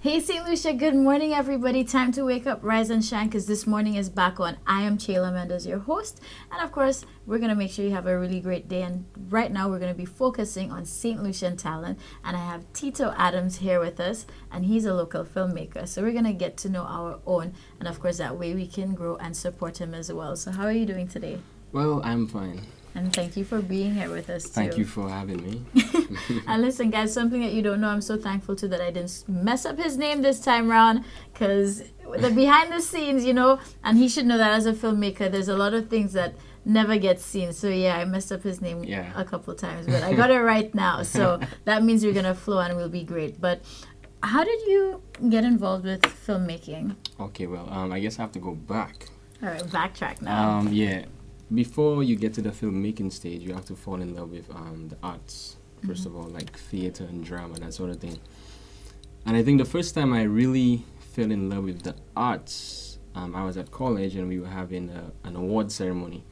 Hey St. Lucia, good morning everybody. Time to wake up, rise and shine because this morning is back on. I am Chayla Mendez, your host. And of course, we're going to make sure you have a really great day. And right now, we're going to be focusing on St. Lucian talent. And I have Tito Adams here with us, and he's a local filmmaker. So we're going to get to know our own. And of course, that way we can grow and support him as well. So how are you doing today? Well, I'm fine. And thank you for being here with us, too. Thank you for having me. And listen, guys, something that you don't know, I'm so thankful too that I didn't mess up his name this time around, because the behind the scenes, and he should know that as a filmmaker, there's a lot of things that never get seen. So yeah, I messed up his name a couple times, but I got it right now. So that means we're going to flow and we'll be great. But how did you get involved with filmmaking? Okay, well, I guess I have to go back. All right, backtrack now. Before you get to the filmmaking stage, you have to fall in love with the arts, first of all, like theater and drama, that sort of thing. And I think the first time I really fell in love with the arts, I was at college and we were having an award ceremony.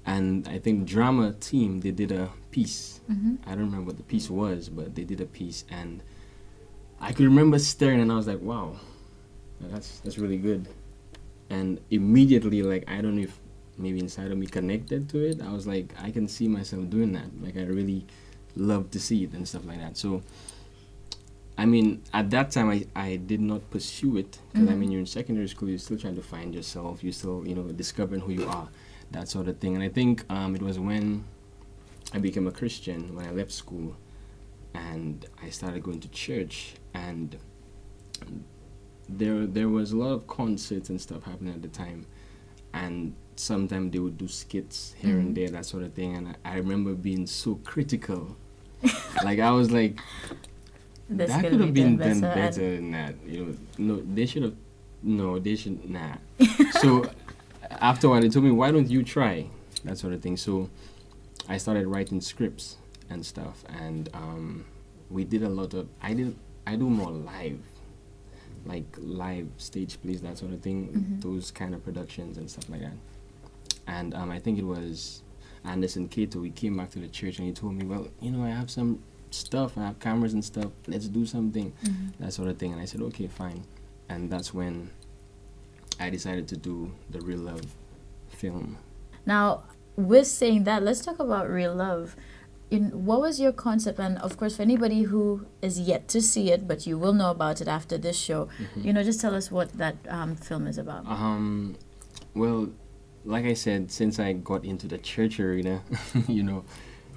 And I think drama team, they did a piece. I don't remember what the piece was, but they did a piece. And I could remember staring and I was like, wow, that's really good. And immediately, like, I don't know if maybe inside of me connected to it. I was like, I can see myself doing that. Like, I really love to see it and stuff like that. So, I mean, at that time, I did not pursue it. Because, I mean, you're in secondary school, you're still trying to find yourself. You're still, discovering who you are, that sort of thing. And I think it was when I became a Christian, when I left school, and I started going to church. And there was a lot of concerts and stuff happening at the time. And sometimes they would do skits here and there, that sort of thing. And I remember being so critical. Like, I was like, that could have been done better than that. They should, nah. So after a while, they told me, why don't you try? That sort of thing. So I started writing scripts and stuff. And we did a lot of, I do more live. Like live stage plays, that sort of thing, those kind of productions and stuff like that. And I think it was Anderson Tito. We came back to the church and he told me, well, I have some stuff, I have cameras and stuff, let's do something, that sort of thing. And I said, okay, fine. And that's when I decided to do the Real Love film. Now, with saying that, let's talk about Real Love. What was your concept? And of course, for anybody who is yet to see it, but you will know about it after this show, just tell us what that film is about. Well, like I said, since I got into the church arena,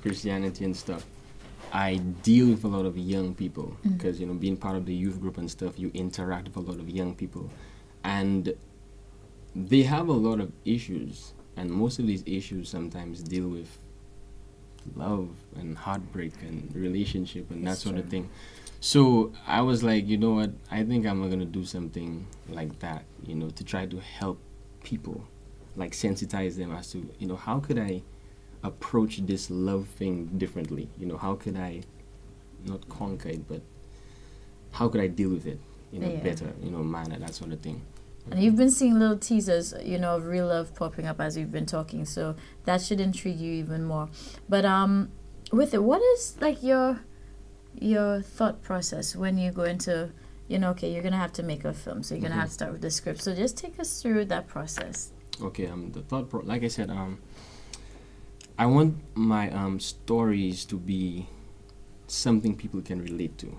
Christianity and stuff, I deal with a lot of young people because, being part of the youth group and stuff, you interact with a lot of young people. And they have a lot of issues. And most of these issues sometimes deal with love and heartbreak and relationship and that sort of thing. So I was like, you know what, I think I'm going to do something like that, to try to help people, like sensitize them as to, how could I approach this love thing differently? How could I not conquer it, but how could I deal with it in a better, manner, that sort of thing. And you've been seeing little teasers, of Real Love popping up as we've been talking, so that should intrigue you even more. But with it, what is like your thought process when you go into, okay, you're gonna have to make a film, so you're gonna have to start with the script. So just take us through that process. Okay, the thought like I said, I want my stories to be something people can relate to.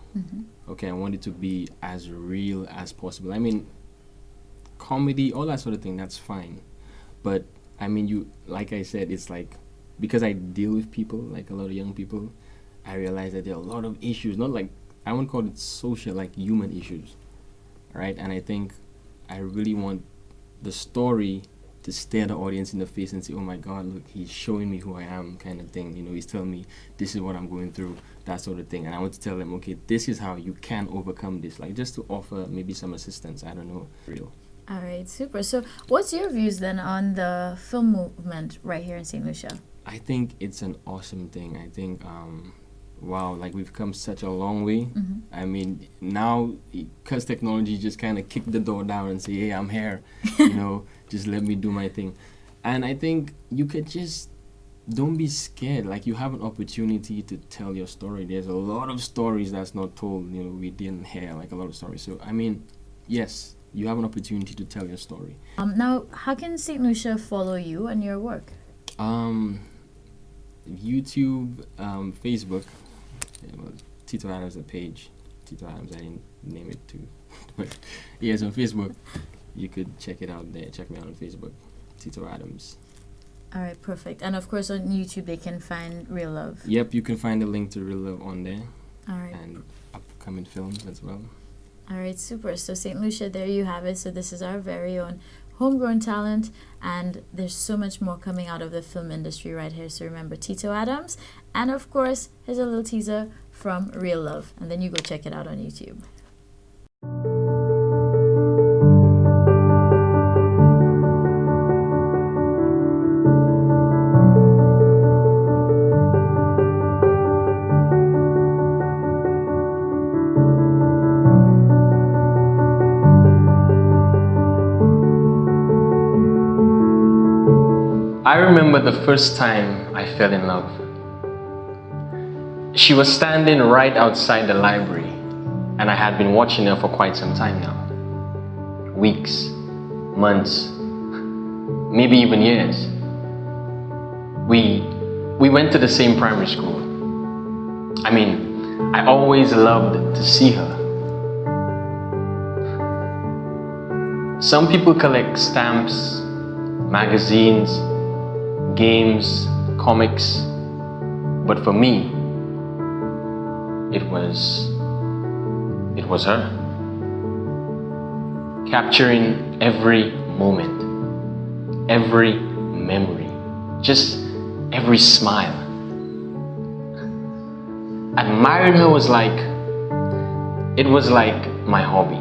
Okay, I want it to be as real as possible. I mean, comedy, all that sort of thing, that's fine. But I mean, like I said, it's like, because I deal with people, like a lot of young people, I realize that there are a lot of issues, not like, I won't call it social, like human issues, right? And I think I really want the story to stare the audience in the face and say, oh my God, look, he's showing me who I am, kind of thing. He's telling me this is what I'm going through, that sort of thing. And I want to tell them, okay, this is how you can overcome this, like just to offer maybe some assistance, I don't know, real. All right, super. So what's your views then on the film movement right here in St. Lucia? I think it's an awesome thing. I think, wow, like we've come such a long way. I mean, now, because technology just kind of kicked the door down and say, hey, I'm here, just let me do my thing. And I think you could just don't be scared. Like, you have an opportunity to tell your story. There's a lot of stories that's not told. You know, we didn't hear like a lot of stories. So I mean, yes, you have an opportunity to tell your story. Now, how can St. Lucia follow you and your work? YouTube, Facebook. Yeah, well, Tito Adams the page. Tito Adams, I didn't name it too. But yes, on Facebook, you could check it out there. Check me out on Facebook, Tito Adams. All right, perfect. And of course, on YouTube, they can find Real Love. Yep, you can find the link to Real Love on there. All right. And upcoming films as well. All right, super. So St. Lucia, there you have it. So this is our very own homegrown talent, and there's so much more coming out of the film industry right here. So remember Tito Adams, and of course, here's a little teaser from Real Love, and then you go check it out on YouTube. I remember the first time I fell in love. She was standing right outside the library, and I had been watching her for quite some time now. Weeks, months, maybe even years. We went to the same primary school. I mean, I always loved to see her. Some people collect stamps, magazines, games, comics, but for me, it was her. Capturing every moment, every memory, just every smile. Admiring her was like my hobby.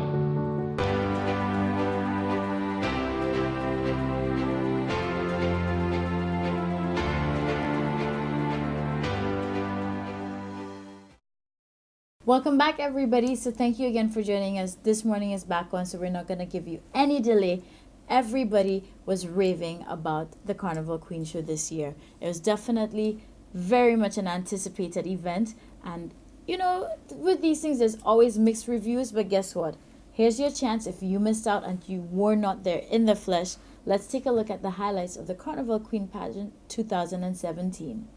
Welcome back, everybody. So thank you again for joining us. This morning is back on, so we're not going to give you any delay. Everybody was raving about the Carnival Queen show this year. It was definitely very much an anticipated event. And, you know, with these things, there's always mixed reviews. But guess what? Here's your chance. If you missed out and you were not there in the flesh, let's take a look at the highlights of the Carnival Queen pageant 2017.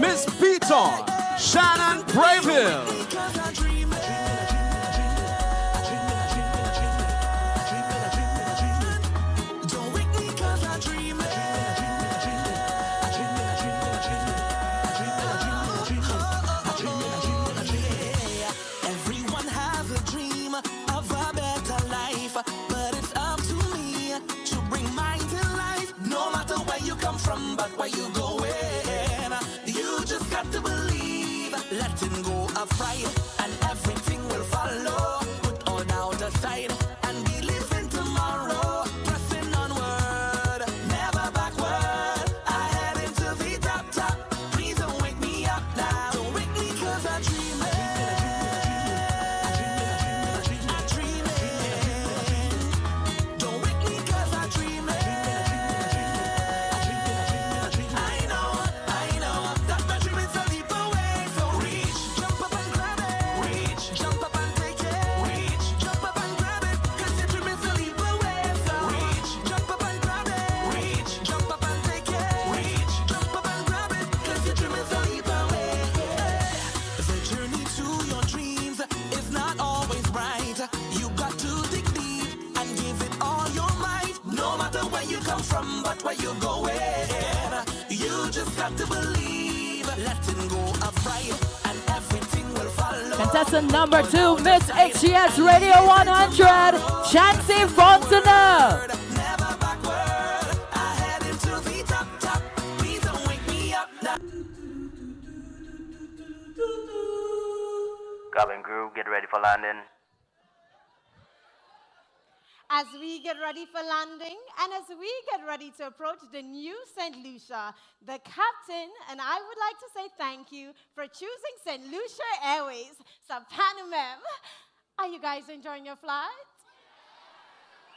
Miss Tito, Shannon Ravel. Everyone has a dream of a better life, but it's up to me to bring mine to life. No matter where you come from, but where you going. You just got to believe, letting go of pride, and everything will follow. Put all doubt aside and believe in tomorrow. Pressing onward, never backward. I head into the top. Please don't wake me up now. Don't wake me 'cause I'm dreaming. I'm dreaming. Don't wake me 'cause I'm dreaming. I know that my dream is a leap away. So reach, jump up and grab it. Reach, jump up and take it. Reach, jump up and grab it. 'Cause your dream is a leap away. So reach, jump up and grab it. Reach, jump up and take it. Reach, jump up and grab it. 'Cause your dream is a leap away. The journey to your dreams is not always right. You got to dig deep and give it all your might. No matter where you come from, but where you're going. You just got to believe, letting go of pride, and everything will follow. Contestant number 2, Miss HGS Radio 100, Chancey Fontenay. Never backward, I head into the top. Please don't wake me up now. Cabin crew, get ready for landing. as we get ready for landing and as we get ready to approach the new St. Lucia, the captain and I would like to say thank you for choosing St. Lucia Airways, Panamem. Are you guys enjoying your flight?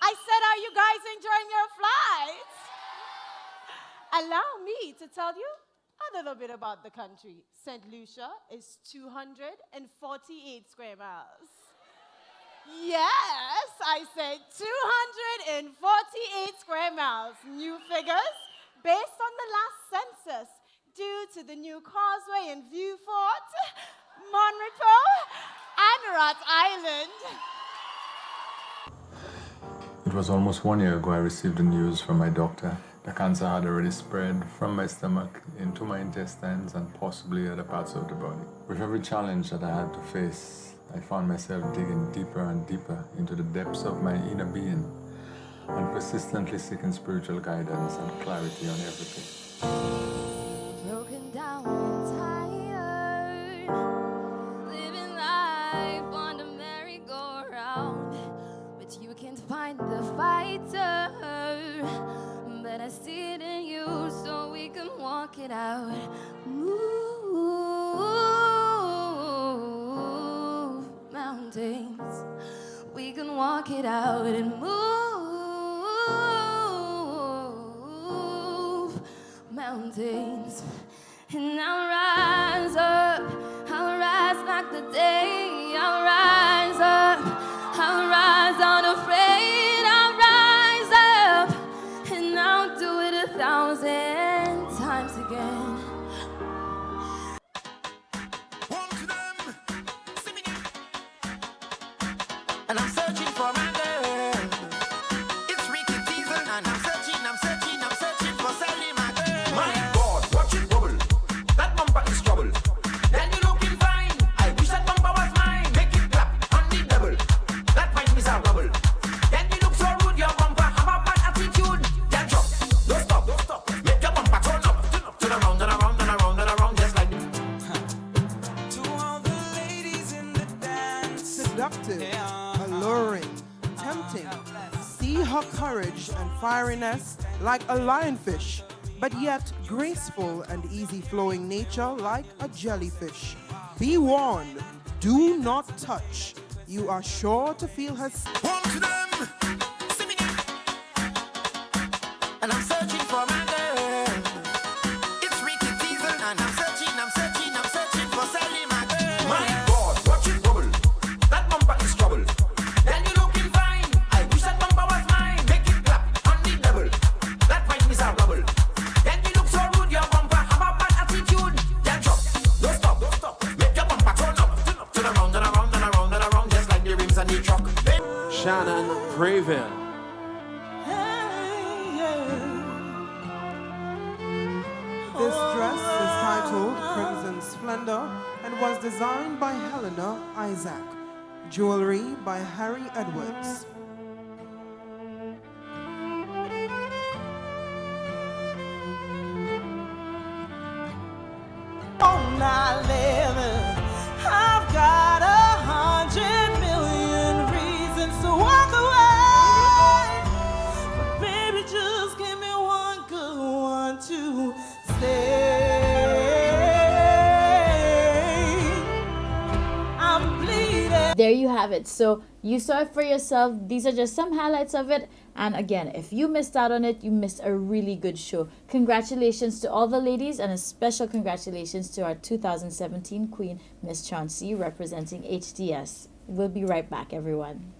I said, are you guys enjoying your flight? Allow me to tell you a little bit about the country. St. Lucia is 248 square miles. Yes, I said 248 square miles. New figures based on the last census due to the new causeway in Viewfort, Monrepo, and Rat Island. It was almost 1 year ago I received the news from my doctor. The cancer had already spread from my stomach into my intestines and possibly other parts of the body. With every challenge that I had to face, I found myself digging deeper and deeper into the depths of my inner being and persistently seeking spiritual guidance and clarity on everything. Broken down and tired, living life on the merry-go-round, but you can't find the fighter. But I see it in you, so we can walk it out. Move mountains, we can walk it out and move mountains. And I'll rise up, I'll rise like the day. I'll rise up, I'll rise unafraid. I'll rise up, and I'll do it 1,000 times again. And I'm searching for my girl. It's Ricky Diesel, and I'm searching for Sally, my girl. My God, watch it bubble. That bumper is trouble. Then you looking fine. I wish that bumper was mine. Make it clap on the double. That might miss a rubble. Then you look so rude, your bumper have a bad attitude. Then drop, don't stop. Make your bumper turn up. Turn around and around and around and around, just like. To all the ladies in the dance, Seductive, alluring, tempting. See her courage and fieriness like a lionfish, but yet graceful and easy-flowing nature like a jellyfish. Be warned, do not touch. You are sure to feel her. Home to them, singing it. And I'm searching for my girl. It's Ricky Diesel, and I'm searching for Sally, my girl. My God, watch it bubble. That bumper is trouble. Then you looking fine. I wish that bumper was mine. Make it clap on the double. That might miss a rubble. Then you look so rude, your bumper have a bad attitude. Then drop, don't stop. Make your bumper turn up. Turn around and around and around and around, just like the rims on the truck. Shannon Ravel. This dress is titled Crimson Splendor and was designed by Helena Isaac. Jewelry by Harry Edwards. on I live. I've got 100 million reasons to walk away, but baby, just give me one good one to stay. I'm bleeding. There you have it. So you saw it for yourself. These are just some highlights of it. And again, if you missed out on it, you missed a really good show. Congratulations to all the ladies, and a special congratulations to our 2017 Queen, Miss Chauncey, representing HDS. We'll be right back, everyone.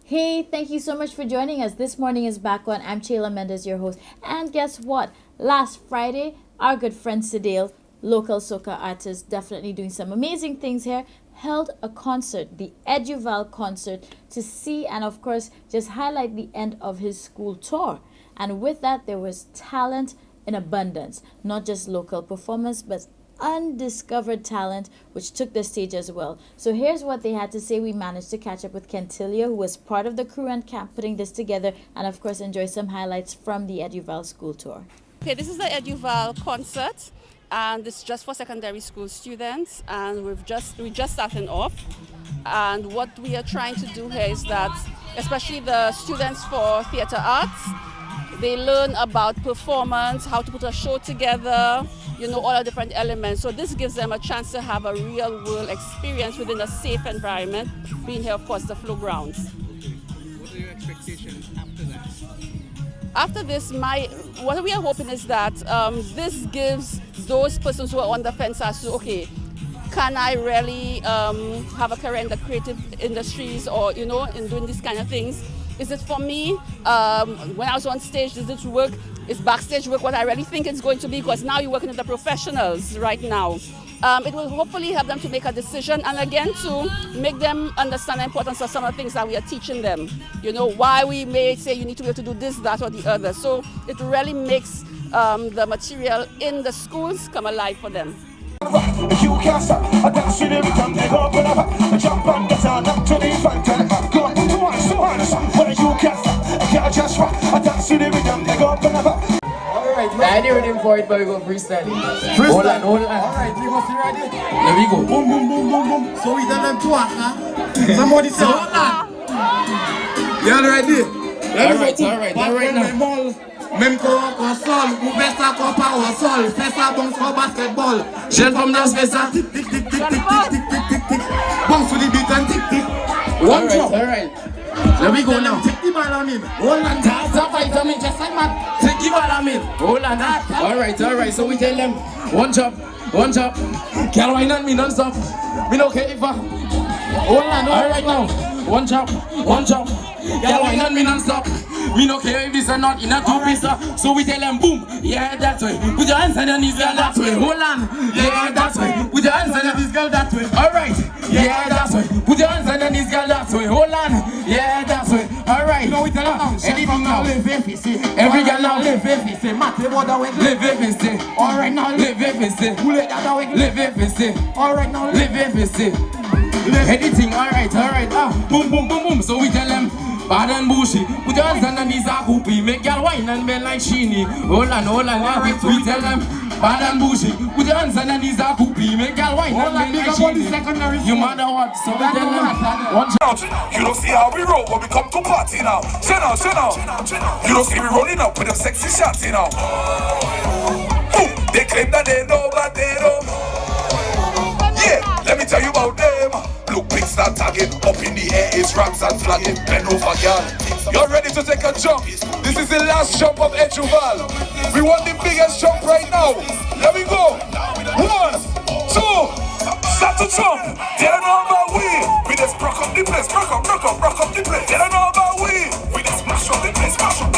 Hey, thank you so much for joining us. This morning is back on. I'm Chayla Mendez, your host. And guess what? Last Friday, our good friend Sidale, local soca artist, definitely doing some amazing things here, held a concert, the Eduval concert, to see and, of course, just highlight the end of his school tour. And with that, there was talent in abundance, not just local performance, but undiscovered talent which took the stage as well. So here's what they had to say. We managed to catch up with Kentilia, who was part of the crew and camp putting this together, and of course enjoy some highlights from the Eduval school tour. Okay, this is the EduVal concert, and it's just for secondary school students, and we're just starting off. And what we are trying to do here is that, especially the students for theater arts, they learn about performance, how to put a show together, all the different elements. So this gives them a chance to have a real world experience within a safe environment, being here, of course, the flow grounds. What are your expectations after that? After this, what we are hoping is that this gives those persons who are on the fence as to, okay, can I really have a career in the creative industries or, in doing these kind of things? Is it for me? When I was on stage, does it work? Is backstage work what I really think it's going to be? Because now you're working with the professionals right now. It will hopefully help them to make a decision, and again to make them understand the importance of some of the things that we are teaching them. Why we may say you need to be able to do this, that, or the other. So it really makes the material in the schools come alive for them. You can't stop, I dance with every time they go up, jump and get on up to the front, go on, so on, where you can't stop, I can't just rock, I dance with every time they go up. Alright, I didn't ready for it, but we go freestyle. Hold on. Alright, we must be ready. There we go. Boom, boom, boom, boom, boom. So we tell them to act, huh? Somebody say, hold on. You all ready? Alright, right now. Même qu'on sol, ouvert ça qu'on part au sol, fais ça bon sur basketball. Jeune femme danse, fais ça. Tic, tic, tic, tic, tic, tic, tic, tic, tic, tic. Bounce to the beat and tic, tic. One drop. Alright. There we go now. Take the ball on him. Hold on. That's a fight on me, just like man. Take the ball on me. Hold on. Alright. So we tell them, one chop. Can't whine on me non-stop. Me no care if I... Hold on. Alright now. One chop. Can't whine on me non-stop. Me no care if it's not in a two-piece. So we tell them, boom, yeah, that way. Put your hands on your knees, girl, that way. Hold on, yeah, that way. Put your hands on your knees, girl, that way. Alright, yeah, that way. Put your hands on your knees, girl, that way. Hold on, yeah, that way. Alright, no, we tell them, anything now. Every girl now, live if you matter what the way. Live if you say. Alright now, live if you say. Who let that way? Live if you say. Alright now, live if you say. Anything, alright. Boom. So we tell them, bad and bushy. Put your hands on the knees, a hoopy. Make y'all whine and bend like Sheeny. Hold on, yeah. We tell them, bad and bushy. Put your hands on the knees, a hoopy. Make y'all whine and bend like Sheeny. You matter what? So we tell them, one out. You don't see how we roll when we come to party now. Chill out. You don't see me rolling up with them sexy shots, Boom. They claim that they know, but they don't know. Yeah, let me tell you about them. Look, big start tagging. Up in the air, it's rocks and flagging. Bend over, girl. You're ready to take a jump. This is the last jump of EduVal. We want the biggest jump right now. Let me go. 1, 2, start to jump. They don't know about we. We just rock up the place. Rock up the place. They don't know about we. We just smash up the place. Smash up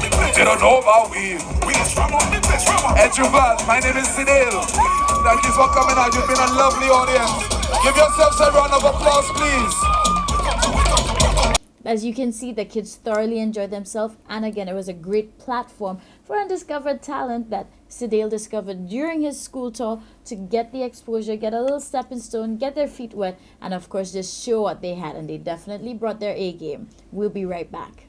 the place. They don't know about we. We just ram up the place. EduVal, my name is Tito. Thank you for coming out. You've been a lovely audience. Give yourselves a round of applause, please. As you can see, the kids thoroughly enjoyed themselves, and again, it was a great platform for undiscovered talent that Sidale discovered during his school tour to get the exposure, get a little stepping stone, get their feet wet, and of course just show what they had, and they definitely brought their A game. We'll be right back.